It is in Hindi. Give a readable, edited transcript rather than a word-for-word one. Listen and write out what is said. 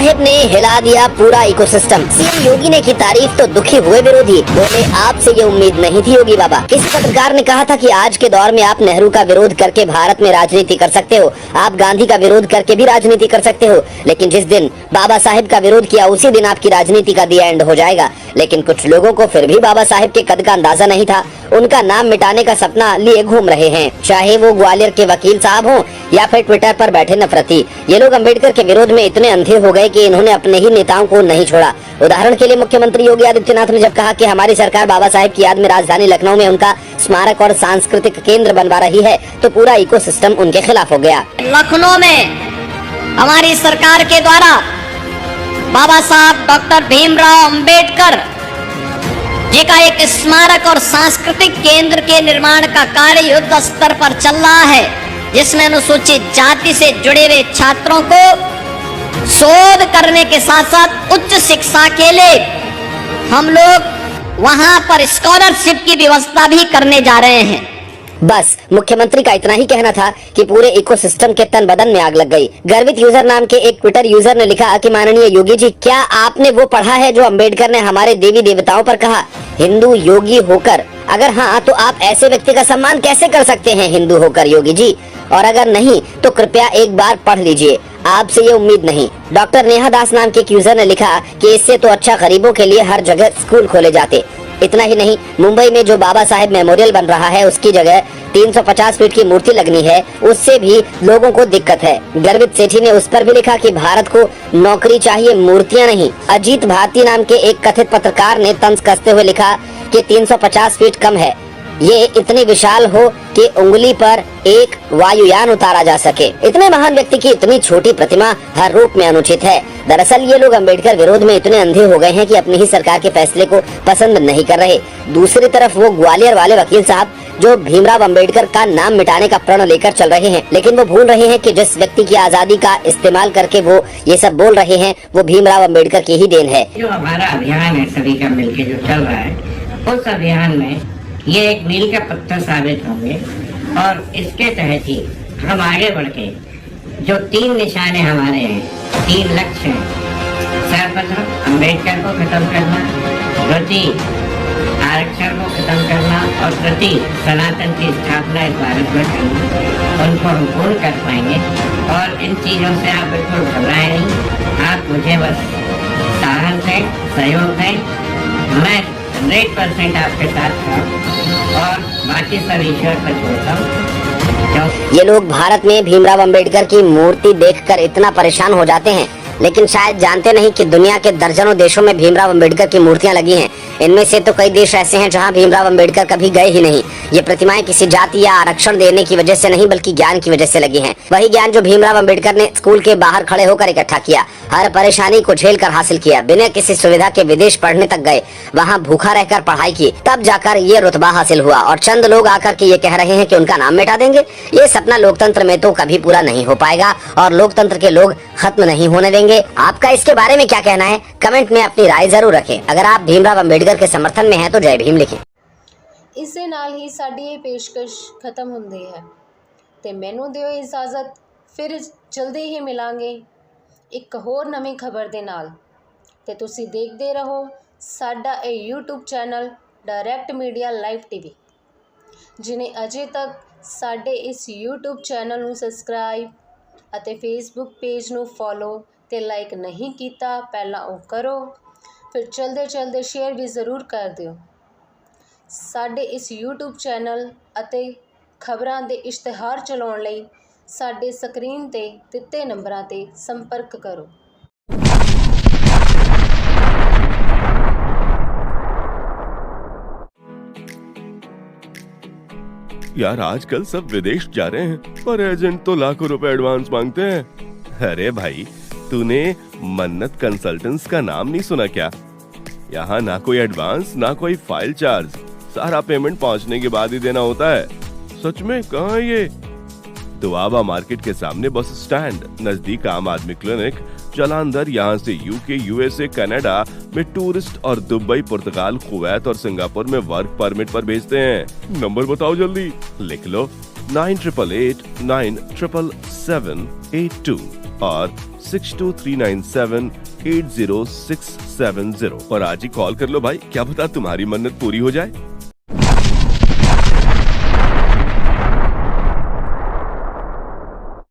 साहिब ने हिला दिया पूरा इकोसिस्टम। सीएम योगी ने की तारीफ तो दुखी हुए विरोधी, बोले आपसे ये उम्मीद नहीं थी योगी बाबा। किसी पत्रकार ने कहा था कि आज के दौर में आप नेहरू का विरोध करके भारत में राजनीति कर सकते हो, आप गांधी का विरोध करके भी राजनीति कर सकते हो, लेकिन जिस दिन बाबा साहिब का विरोध किया उसी दिन आपकी राजनीति का दी एंड हो जाएगा। लेकिन कुछ लोगों को फिर भी बाबा साहिब के कद का अंदाजा नहीं था, उनका नाम मिटाने का सपना लिए घूम रहे हैं, चाहे वो ग्वालियर के वकील साहब हों या फिर ट्विटर पर बैठे नफरती। ये लोग अम्बेडकर के विरोध में इतने अंधे हो गए कि इन्होंने अपने ही नेताओं को नहीं छोड़ा। उदाहरण के लिए मुख्यमंत्री योगी आदित्यनाथ ने जब कहा कि हमारी सरकार बाबा साहिब की याद में राजधानी लखनऊ में उनका स्मारक और सांस्कृतिक केंद्र बनवा रही है, तो पूरा इकोसिस्टम उनके खिलाफ हो गया। लखनऊ में हमारी सरकार के द्वारा बाबा साहब डॉक्टर भीमराव अंबेडकर जी का एक स्मारक और सांस्कृतिक केंद्र के निर्माण का कार्य युद्ध स्तर पर चल रहा है, जिसमें अनुसूचित जाति से जुड़े हुए छात्रों को शोध करने के साथ साथ उच्च शिक्षा के लिए हम लोग वहां पर स्कॉलरशिप की व्यवस्था भी करने जा रहे हैं। बस मुख्यमंत्री का इतना ही कहना था कि पूरे इकोसिस्टम के तन बदन में आग लग गई। गर्वित यूजर नाम के एक ट्विटर यूजर ने लिखा कि माननीय योगी जी, क्या आपने वो पढ़ा है जो अंबेडकर ने हमारे देवी देवताओं पर कहा, हिंदू योगी होकर? अगर हाँ तो आप ऐसे व्यक्ति का सम्मान कैसे कर सकते हैं हिंदू होकर योगी जी? और अगर नहीं तो कृपया एक बार पढ़ लीजिए, आपसे ये उम्मीद नहीं। डॉक्टर नेहा दास नाम के एक यूजर ने लिखा कि इससे तो अच्छा गरीबों के लिए हर जगह स्कूल खोले जाते। इतना ही नहीं, मुंबई में जो बाबा साहेब मेमोरियल बन रहा है उसकी जगह 350 फीट की मूर्ति लगनी है, उससे भी लोगों को दिक्कत है। गर्वित सेठी ने उस पर भी लिखा कि भारत को नौकरी चाहिए, मूर्तियां नहीं। अजीत भारती नाम के एक कथित पत्रकार ने तंज कसते हुए लिखा कि 350 फीट कम है, ये इतनी विशाल हो कि उंगली पर एक वायुयान उतारा जा सके। इतने महान व्यक्ति की इतनी छोटी प्रतिमा हर रूप में अनुचित है। दरअसल ये लोग अंबेडकर विरोध में इतने अंधे हो गए हैं कि अपनी ही सरकार के फैसले को पसंद नहीं कर रहे। दूसरी तरफ वो ग्वालियर वाले वकील साहब जो भीमराव अंबेडकर का नाम मिटाने का प्रण लेकर चल रहे हैं, लेकिन वो भूल रहे हैं कि जिस व्यक्ति की आजादी का इस्तेमाल करके वो ये सब बोल रहे हैं वो भीमराव अंबेडकर की ही देन है। जो हमारा अभियान है सभी का मिलकर जो चल रहा है, उस अभियान में ये एक मील का पत्थर साबित होंगे और इसके तहत ही हम आगे बढ़ के जो 3 निशाने हमारे हैं, 3 लक्ष्य हैं, सर्वप्रथम अम्बेडकर को खत्म करना, द्वितीय आरक्षण को खत्म करना और तृतीय सनातन की स्थापना इस भारत में करना, उनको हम पूर्ण कर पाएंगे। और इन चीज़ों से आप बिल्कुल घबराएं नहीं, आप मुझे बस साहस दें, सहयोग दें, मैं 100% आपके साथ हूँ और बाकी सब ईश्वर पर छोड़ता हूँ। ये लोग भारत में भीमराव अंबेडकर की मूर्ति देखकर इतना परेशान हो जाते हैं, लेकिन शायद जानते नहीं कि दुनिया के दर्जनों देशों में भीमराव अंबेडकर की मूर्तियां लगी हैं। इनमें से तो कई देश ऐसे हैं जहां भीमराव अंबेडकर कभी गए ही नहीं। ये प्रतिमाएं किसी जाति या आरक्षण देने की वजह से नहीं बल्कि ज्ञान की वजह से लगी हैं। वही ज्ञान जो भीमराव अंबेडकर ने स्कूल के बाहर खड़े होकर इकट्ठा किया, हर परेशानी को झेल कर हासिल किया, बिना किसी सुविधा के विदेश पढ़ने तक गए, वहाँ भूखा रहकर पढ़ाई की, तब जाकर ये रुतबा हासिल हुआ। और चंद लोग आकर के ये कह रहे हैं कि उनका नाम मिटा देंगे। ये सपना लोकतंत्र में तो कभी पूरा नहीं हो पाएगा और लोकतंत्र के लोग खत्म नहीं होने देंगे। आपका इसके बारे में क्या कहना है? कमेंट में अपनी राय जरूर रखें। अगर आप भीमराव अंबेडकर के समर्थन में हैं तो जय भीम लिखें। ਇਸ ਦੇ ਨਾਲ ਹੀ ਸਾਡੀ ਇਹ ਪੇਸ਼ਕਸ਼ ਖਤਮ ਹੁੰਦੀ ਹੈ ਤੇ ਮੈਨੂੰ ਦਿਓ ਇਜਾਜ਼ਤ। ਫਿਰ ਜਲਦੀ ਹੀ ਮਿਲਾਂਗੇ ਇੱਕ ਹੋਰ ਨਵੀਂ ਖਬਰ ਦੇ ਨਾਲ ਤੇ ਤੁਸੀਂ ਦੇਖਦੇ ਰਹੋ ਸਾਡਾ ਇਹ YouTube channel direct media live TV। ਜਿਨੇ ਅਜੇ ਤੱਕ ਸਾਡੇ ਇਸ YouTube ਚੈਨਲ ਨੂੰ ਸਬਸਕ੍ਰਾਈਬ ਅਤੇ Facebook ਪੇਜ ਨੂੰ ਫੋਲੋ ਤੇ ਲਾਈਕ ਨਹੀਂ ਕੀਤਾ, ਪਹਿਲਾਂ ਉਹ ਕਰੋ। ਫਿਰ ਚਲਦੇ ਸ਼ੇਅਰ ਵੀ ਜ਼ਰੂਰ ਕਰ ਦਿਓ। ਸਾਡੇ ਇਸ YouTube ਚੈਨਲ ਅਤੇ ਖਬਰਾਂ ਦੇ ਇਸ਼ਤਿਹਾਰ ਚਲਾਉਣ ਲਈ ਸਾਡੇ ਸਕਰੀਨ ਤੇ ਦਿੱਤੇ ਨੰਬਰਾਂ ਤੇ ਸੰਪਰਕ ਕਰੋ। यार आजकल सब विदेश जा रहे हैं पर एजेंट तो लाखों रुपए एडवांस मांगते हैं। अरे भाई, तूने मन्नत कंसल्टेंट्स का नाम नहीं सुना क्या? यहाँ ना कोई एडवांस ना कोई फाइल चार्ज, सारा पेमेंट पहुँचने के बाद ही देना होता है। सच में? कहाँ है ये? दुआबा मार्केट के सामने बस स्टैंड, नजदीक आम आदमी क्लिनिक, जालंधर। यहाँ से यूके, यूएसए, कनाडा में टूरिस्ट और दुबई, पुर्तगाल, कुवैत और सिंगापुर में वर्क परमिट पर भेजते हैं। नंबर बताओ जल्दी। लिख लो 9888 9 623782 और 6239780670 और आज ही कॉल कर लो भाई, क्या पता तुम्हारी मन्नत पूरी हो जाए।